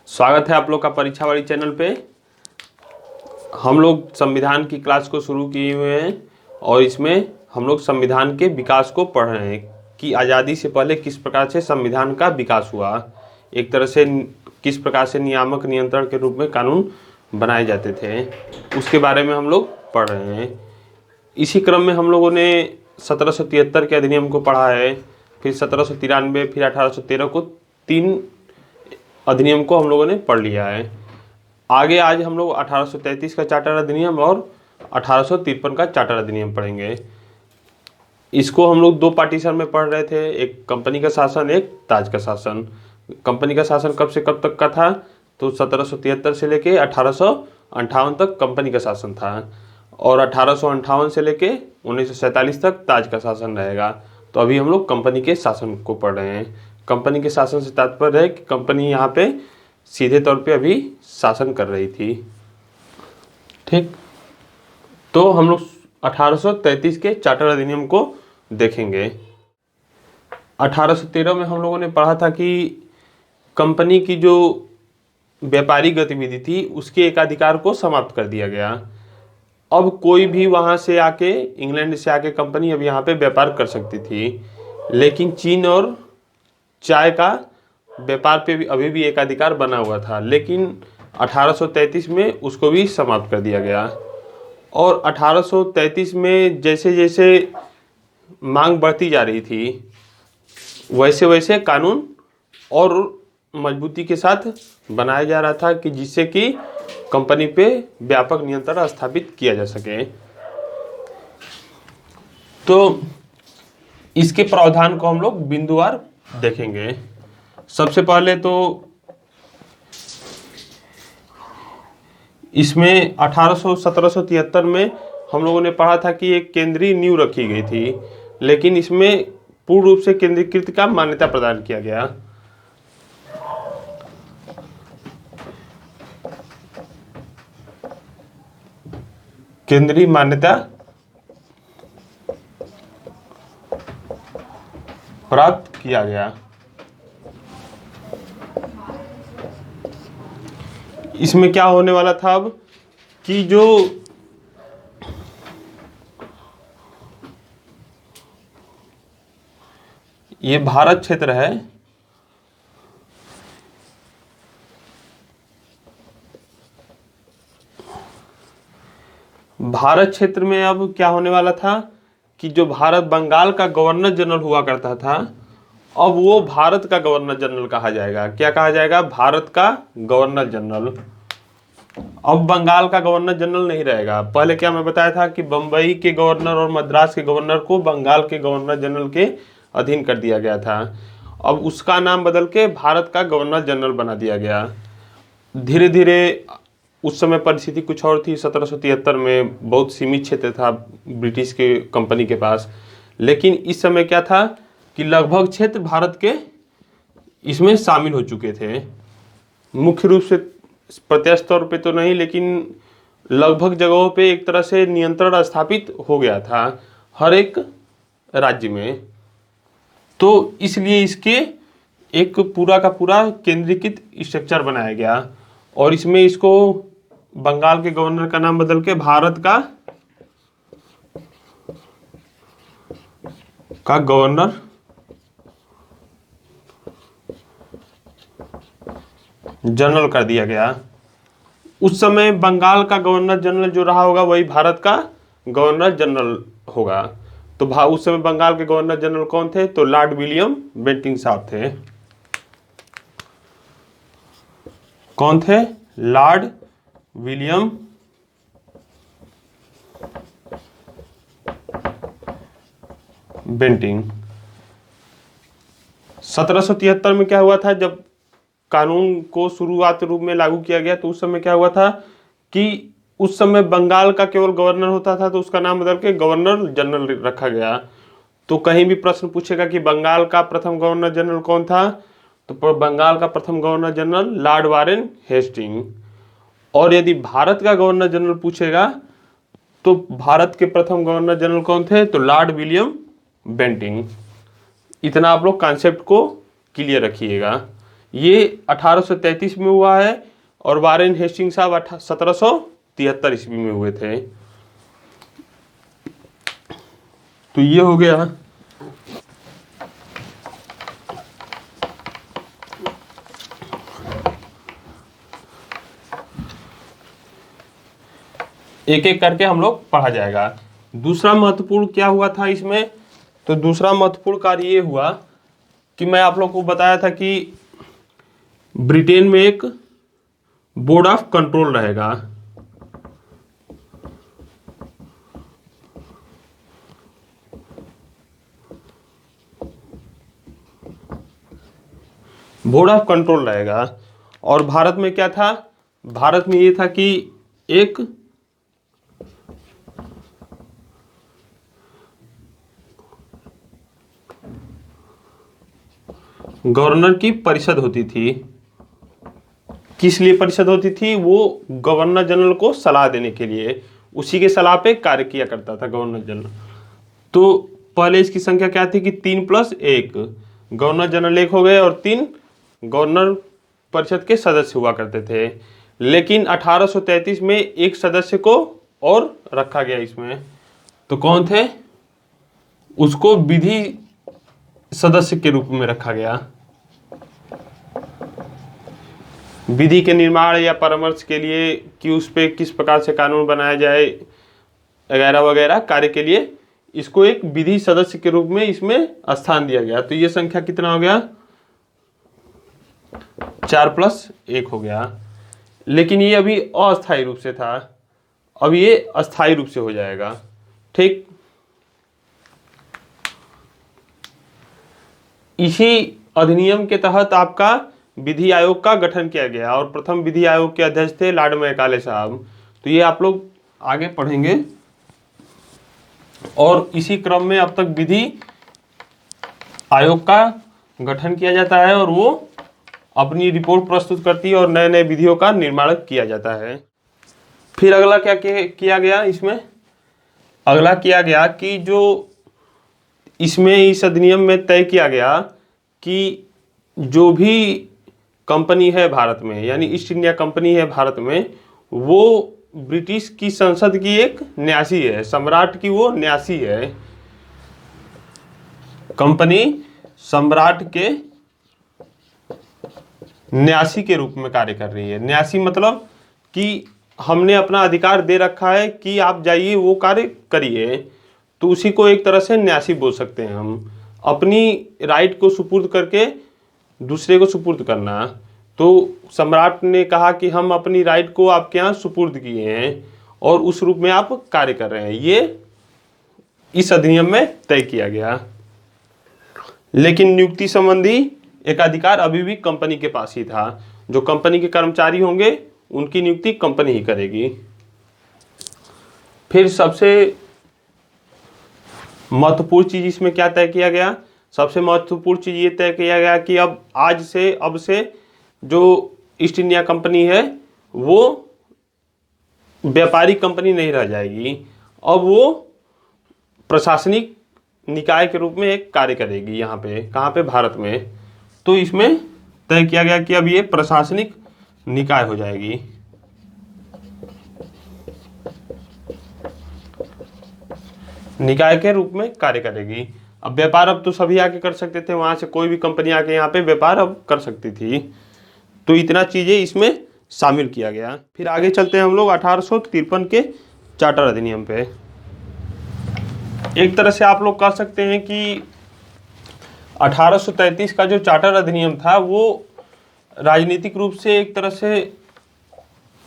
स्वागत है आप लोग का परीक्षा वाली चैनल पे। हम लोग संविधान की क्लास को शुरू किए हुए हैं और इसमें हम लोग संविधान के विकास को पढ़ रहे हैं कि आज़ादी से पहले किस प्रकार से संविधान का विकास हुआ, एक तरह से किस प्रकार से नियामक नियंत्रण के रूप में कानून बनाए जाते थे, उसके बारे में हम लोग पढ़ रहे हैं। इसी क्रम में हम लोगों ने 1773 के अधिनियम को पढ़ा है, फिर 1793, फिर 1813 को, 3 अधिनियम को हम लोगों ने पढ़ लिया है। आगे आज हम लोग 1833 का चार्टर अधिनियम और 1853 का चार्टर अधिनियम पढ़ेंगे। इसको हम लोग 2 पार्टीशन में पढ़ रहे थे, एक कंपनी का शासन, एक ताज का शासन। कंपनी का शासन कब से कब तक का था, तो 1773 से लेके 1858 तक कंपनी का शासन था और 1858 से लेके 1947 तक ताज का शासन रहेगा। तो अभी हम लोग कंपनी के शासन को पढ़ रहे हैं। कंपनी के शासन से तात्पर्य है कि कंपनी यहाँ पे सीधे तौर पे अभी शासन कर रही थी। ठीक, तो हम लोग 1833 के चार्टर अधिनियम को देखेंगे। 1813 में हम लोगों ने पढ़ा था कि कंपनी की जो व्यापारिक गतिविधि थी उसके एकाधिकार को समाप्त कर दिया गया। अब कोई भी वहाँ से आके, इंग्लैंड से आके कंपनी अब यहाँ पे व्यापार कर सकती थी, लेकिन चीन और चाय का व्यापार पे भी अभी भी एकाधिकार बना हुआ था, लेकिन 1833 में उसको भी समाप्त कर दिया गया। और 1833 में जैसे जैसे मांग बढ़ती जा रही थी वैसे वैसे कानून और मजबूती के साथ बनाया जा रहा था कि जिससे कि कंपनी पे व्यापक नियंत्रण स्थापित किया जा सके। तो इसके प्रावधान को हम लोग बिंदुवार देखेंगे। सबसे पहले तो इसमें 1773 में हम लोगों ने पढ़ा था कि एक केंद्रीय नींव रखी गई थी, लेकिन इसमें पूर्ण रूप से केंद्रीकृत का मान्यता प्रदान किया गया। केंद्रीय मान्यता प्राप्त किया गया। इसमें क्या होने वाला था अब कि जो ये भारत क्षेत्र है, भारत क्षेत्र में अब क्या होने वाला था कि जो भारत बंगाल का गवर्नर जनरल हुआ करता था, अब वो भारत का गवर्नर जनरल कहा जाएगा। क्या कहा जाएगा? भारत का गवर्नर जनरल। अब बंगाल का गवर्नर जनरल नहीं रहेगा। पहले क्या मैं बताया था कि बंबई के गवर्नर और मद्रास के गवर्नर को बंगाल के गवर्नर जनरल के अधीन कर दिया गया था। अब उसका नाम बदल के भारत का गवर्नर जनरल बना दिया गया। धीरे धीरे उस समय परिस्थिति कुछ और थी। 1773 में बहुत सीमित क्षेत्र था ब्रिटिश के कंपनी के पास, लेकिन इस समय क्या था कि लगभग क्षेत्र भारत के इसमें शामिल हो चुके थे। मुख्य रूप से प्रत्यक्ष तौर पे तो नहीं, लेकिन लगभग जगहों पे एक तरह से नियंत्रण स्थापित हो गया था हर एक राज्य में। तो इसलिए इसके एक पूरा का पूरा केंद्रीकृत स्ट्रक्चर बनाया गया और इसमें इसको बंगाल के गवर्नर का नाम बदल के भारत का गवर्नर जनरल कर दिया गया। उस समय बंगाल का गवर्नर जनरल जो रहा होगा वही भारत का गवर्नर जनरल होगा। तो उस समय बंगाल के गवर्नर जनरल कौन थे? तो लॉर्ड विलियम बेंटिंक साहब थे। कौन थे? Lord William Bentinck. 1773 में क्या हुआ था, जब कानून को शुरुआत रूप में लागू किया गया, तो उस समय क्या हुआ था कि उस समय बंगाल का केवल गवर्नर होता था, तो उसका नाम बदल के गवर्नर जनरल रखा गया। तो कहीं भी प्रश्न पूछेगा कि बंगाल का प्रथम गवर्नर जनरल कौन था, तो बंगाल का प्रथम governor general lord Warren Hastings. और यदि भारत का गवर्नर जनरल पूछेगा तो भारत के प्रथम गवर्नर जनरल कौन थे? तो लॉर्ड विलियम बेंटिंक। इतना आप लोग कॉन्सेप्ट को क्लियर रखिएगा। ये 1833 में हुआ है और वारेन हेस्टिंग साहब 1773 ईस्वी में हुए थे। तो ये हो गया। एक एक करके हम लोग पढ़ा जाएगा। दूसरा महत्वपूर्ण क्या हुआ था इसमें, तो दूसरा महत्वपूर्ण कार्य ये हुआ कि मैं आप लोग को बताया था कि ब्रिटेन में एक बोर्ड ऑफ कंट्रोल रहेगा। बोर्ड ऑफ कंट्रोल रहेगा। और भारत में क्या था, भारत में ये था कि एक गवर्नर की परिषद होती थी। किस लिए परिषद होती थी, वो गवर्नर जनरल को सलाह देने के लिए, उसी के सलाह पे कार्य किया करता था गवर्नर जनरल। तो पहले इसकी संख्या क्या थी कि 3+1, गवर्नर जनरल एक हो गए और 3 गवर्नर परिषद के सदस्य हुआ करते थे। लेकिन 1833 में एक सदस्य को और रखा गया इसमें। तो कौन थे, उसको विधि सदस्य के रूप में रखा गया। विधि के निर्माण या परामर्श के लिए कि उस पे किस प्रकार से कानून बनाया जाए वगैरह वगैरह कार्य के लिए इसको एक विधि सदस्य के रूप में इसमें स्थान दिया गया। तो ये संख्या कितना हो गया, 4+1 हो गया। लेकिन ये अभी अस्थायी रूप से था, अब ये अस्थायी रूप से हो जाएगा। ठीक, इसी अधिनियम के तहत आपका विधि आयोग का गठन किया गया और प्रथम विधि आयोग के अध्यक्ष थे लॉर्ड मैकाले साहब। तो ये आप लोग आगे पढ़ेंगे। और इसी क्रम में अब तक विधि आयोग का गठन किया जाता है और वो अपनी रिपोर्ट प्रस्तुत करती है और नए नए विधियों का निर्माण किया जाता है। फिर अगला क्या किया गया इसमें, अगला किया गया कि जो इसमें इस अधिनियम में तय किया गया कि जो भी कंपनी है भारत में, यानी ईस्ट इंडिया कंपनी है भारत में, वो ब्रिटिश की संसद की एक न्यासी है, सम्राट की वो न्यासी है। कंपनी सम्राट के न्यासी के रूप में कार्य कर रही है। न्यासी मतलब कि हमने अपना अधिकार दे रखा है कि आप जाइए वो कार्य करिए, तो उसी को एक तरह से न्यासी बोल सकते हैं हम। अपनी राइट को सुपुर्द करके दूसरे को सुपुर्द करना। तो सम्राट ने कहा कि हम अपनी राइट को आपके यहाँ सुपुर्द किए हैं और उस रूप में आप कार्य कर रहे हैं, ये इस अधिनियम में तय किया गया। लेकिन नियुक्ति संबंधी एकाधिकार अभी भी कंपनी के पास ही था। जो कंपनी के कर्मचारी होंगे उनकी नियुक्ति कंपनी ही करेगी। फिर सबसे महत्वपूर्ण चीज इसमें क्या तय किया गया, सबसे महत्वपूर्ण चीज ये तय किया गया कि अब से जो ईस्ट इंडिया कंपनी है वो व्यापारिक कंपनी नहीं रह जाएगी, अब वो प्रशासनिक निकाय के रूप में एक कार्य करेगी। यहाँ पे कहाँ पे, भारत में। तो इसमें तय किया गया कि अब ये प्रशासनिक निकाय हो जाएगी। निकाय के रूप में कार्य करेगी। अब व्यापार अब तो सभी आके कर सकते थे, वहां से कोई भी कंपनी आके यहाँ पे व्यापार अब कर सकती थी। तो इतना चीजें इसमें शामिल किया गया। फिर आगे चलते हैं हम लोग 1853 के चार्टर अधिनियम पे। एक तरह से आप लोग कह सकते हैं कि 1833 का जो चार्टर अधिनियम था वो राजनीतिक रूप से एक तरह से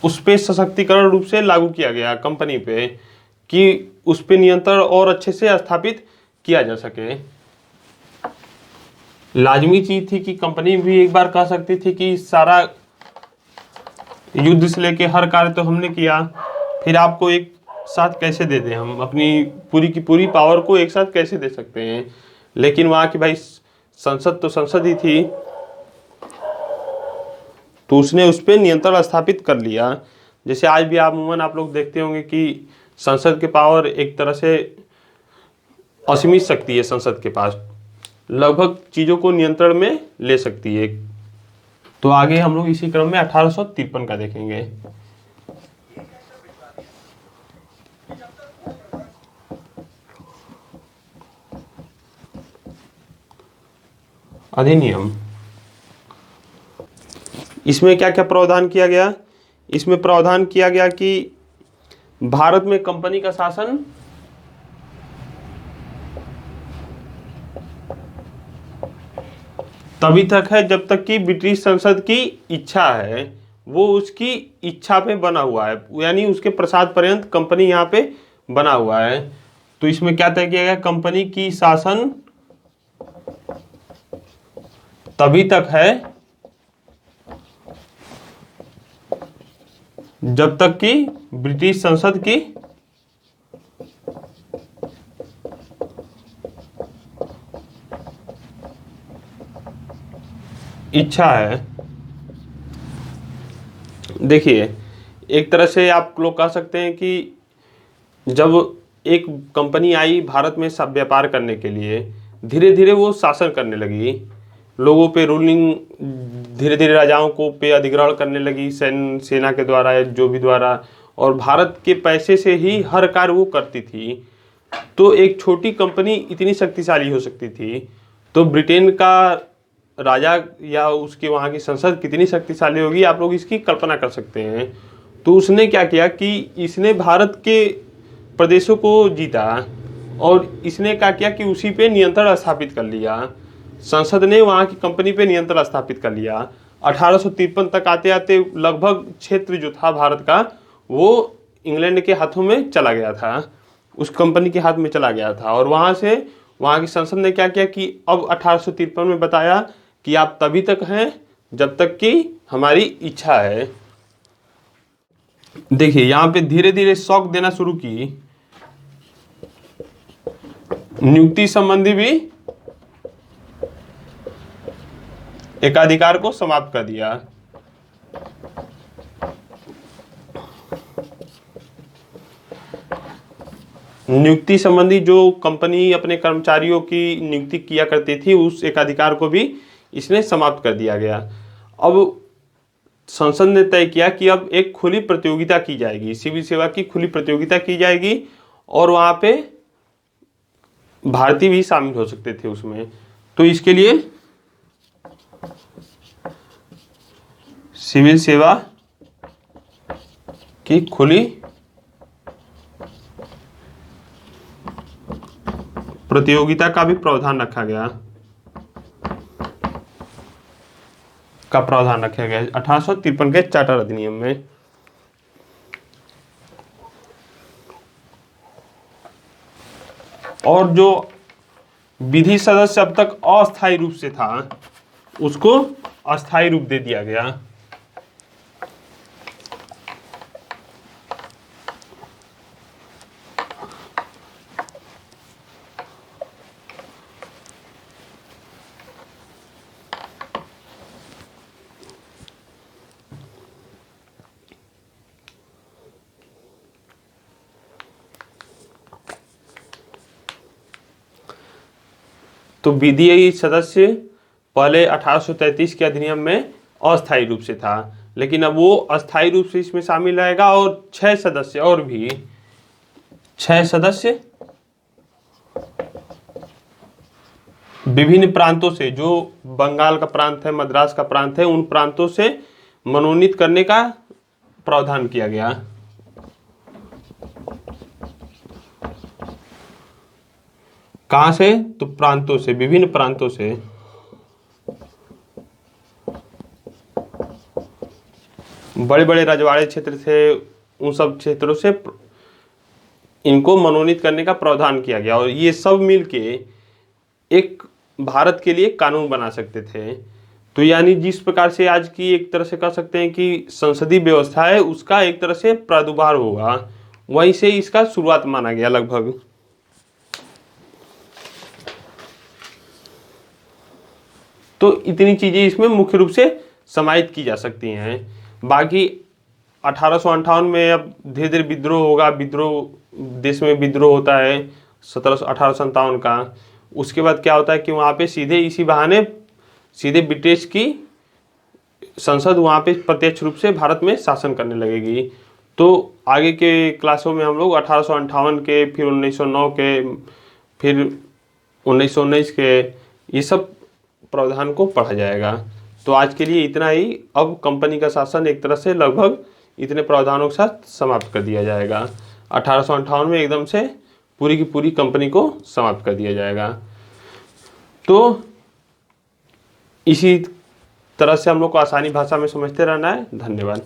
उस पे सशक्तिकरण रूप से लागू किया गया कंपनी पे, कि उस पे नियंत्रण और अच्छे से स्थापित किया जा सके। लाजमी चीज थी कि कंपनी भी एक बार कह सकती थी कि सारा युद्ध से लेके हर कार्य तो हमने किया, फिर आपको एक साथ कैसे दे दें, हम अपनी पूरी की पूरी पावर को एक साथ कैसे दे सकते हैं। लेकिन वहाँ की भाई संसद तो संसद ही थी, तो उसने उस पर नियंत्रण स्थापित कर लिया। जैसे आज भी अमूमन आप लोग देखते होंगे कि संसद के पावर एक तरह से असीमित शक्ति है, संसद के पास लगभग चीज़ों को नियंत्रण में ले सकती है। तो आगे हम लोग इसी क्रम में 1853 का देखेंगे। अधिनियम, इसमें क्या क्या प्रावधान किया गया? इसमें प्रावधान किया गया कि भारत में कंपनी का शासन तभी तक है जब तक कि ब्रिटिश संसद की इच्छा है, वो उसकी इच्छा पे बना हुआ है, यानी उसके प्रसाद पर्यंत कंपनी यहाँ पे बना हुआ है। तो इसमें क्या तय किया गया? कंपनी की शासन तभी तक है जब तक कि ब्रिटिश संसद की इच्छा है। देखिए, एक तरह से आप लोग कह सकते हैं कि जब एक कंपनी आई भारत में सब व्यापार करने के लिए, धीरे धीरे वो शासन करने लगी, लोगों पे रूलिंग, धीरे धीरे राजाओं को पे अधिग्रहण करने लगी सेना के द्वारा या जो भी द्वारा, और भारत के पैसे से ही हर कार्य वो करती थी। तो एक छोटी कंपनी इतनी शक्तिशाली हो सकती थी, तो ब्रिटेन का राजा या उसके वहाँ की संसद कितनी शक्तिशाली होगी, आप लोग इसकी कल्पना कर सकते हैं। तो उसने क्या किया कि इसने भारत के प्रदेशों को जीता और इसने क्या किया कि उसी पे नियंत्रण स्थापित कर लिया। संसद ने वहाँ की कंपनी पे नियंत्रण स्थापित कर लिया। 1853 तक आते आते लगभग क्षेत्र जो था भारत का, वो इंग्लैंड के हाथों में चला गया था, उस कंपनी के हाथ में चला गया था। और वहाँ से वहाँ की संसद ने क्या किया कि अब 1853 में बताया कि आप तभी तक हैं जब तक कि हमारी इच्छा है। देखिए, यहाँ पे धीरे धीरे शौक देना शुरू की, नियुक्ति संबंधी भी एकाधिकार को समाप्त कर दिया। नियुक्ति संबंधी जो कंपनी अपने कर्मचारियों की नियुक्ति किया करती थी, उस एकाधिकार को भी इसने समाप्त कर दिया गया। अब संसद ने तय किया कि अब एक खुली प्रतियोगिता की जाएगी, सिविल सेवा की खुली प्रतियोगिता की जाएगी, और वहां पे भारतीय भी शामिल हो सकते थे उसमें। तो इसके लिए सिविल सेवा की खुली प्रतियोगिता का भी प्रावधान रखा गया, 1853 के चार्टर अधिनियम में। और जो विधि सदस्य अब तक अस्थायी रूप से था, उसको अस्थायी रूप दे दिया गया। तो विधि सदस्य पहले 1833 के अधिनियम में अस्थायी रूप से था, लेकिन अब वो अस्थायी रूप से इसमें शामिल रहेगा, और 6 सदस्य और भी 6 सदस्य विभिन्न प्रांतों से, जो बंगाल का प्रांत है, मद्रास का प्रांत है, उन प्रांतों से मनोनीत करने का प्रावधान किया गया। कहां से? तो प्रांतों से, विभिन्न प्रांतों से। बड़े बड़े रजवाड़े क्षेत्र थे, उन सब क्षेत्रों से इनको मनोनीत करने का प्रावधान किया गया, और ये सब मिलके एक भारत के लिए कानून बना सकते थे। तो यानी जिस प्रकार से आज की एक तरह से कह सकते हैं कि संसदीय व्यवस्था है, उसका एक तरह से प्रादुर्भाव होगा, वहीं से इसका शुरुआत माना गया लगभग। तो इतनी चीजें इसमें मुख्य रूप से समाहित की जा सकती हैं। बाकी 1858 में अब धीरे धीरे विद्रोह होगा, देश में विद्रोह होता है 1857 का। उसके बाद क्या होता है कि वहाँ पे सीधे इसी बहाने सीधे ब्रिटिश की संसद वहाँ पे प्रत्यक्ष रूप से भारत में शासन करने लगेगी। तो आगे के क्लासों में हम लोग 1858 के, फिर 1909 के, फिर 1919 के, ये सब प्रावधान को पढ़ा जाएगा। तो आज के लिए इतना ही। अब कंपनी का शासन एक तरह से लगभग इतने प्रावधानों के साथ समाप्त कर दिया जाएगा। 1858 में एकदम से पूरी की पूरी कंपनी को समाप्त कर दिया जाएगा। तो इसी तरह से हम लोग को आसानी भाषा में समझते रहना है। धन्यवाद।